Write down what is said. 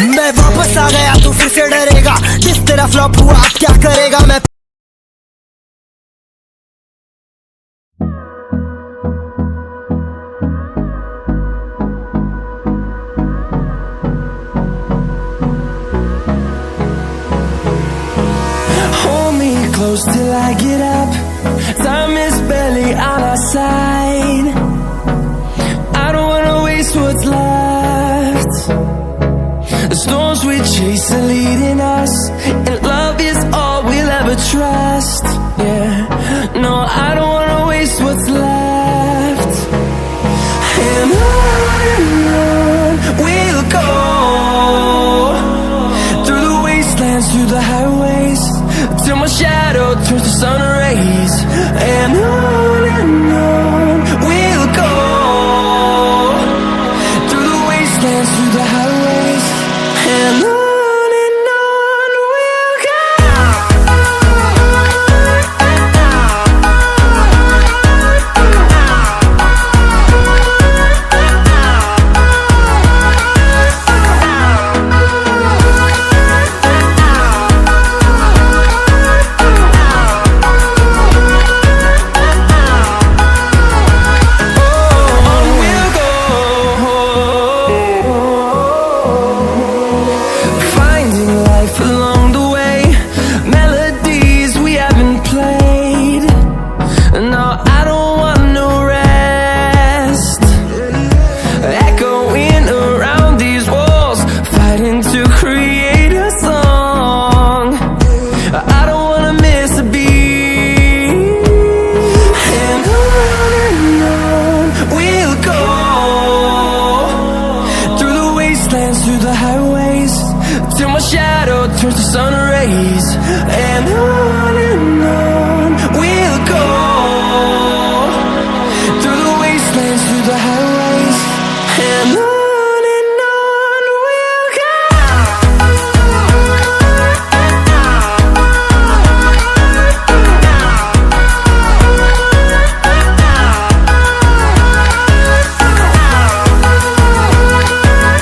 मैं वापस आ गया तू फिर से डरेगा, जिस तेरा फ्लॉप हुआ अब क्या करेगा। मैं close till I get up. Time is barely on our side. I don't wanna waste what's left. The storms we chase are leading us, and love is all we'll ever trust. Yeah, no, I don't wanna waste what's left. And on we'll go, through the wastelands, through the highways, till my shadow turns to sun rays. And on we'll go, through the wastelands, through the highways. And on we'll go. Through the highways, till my shadow turns to sun rays. And on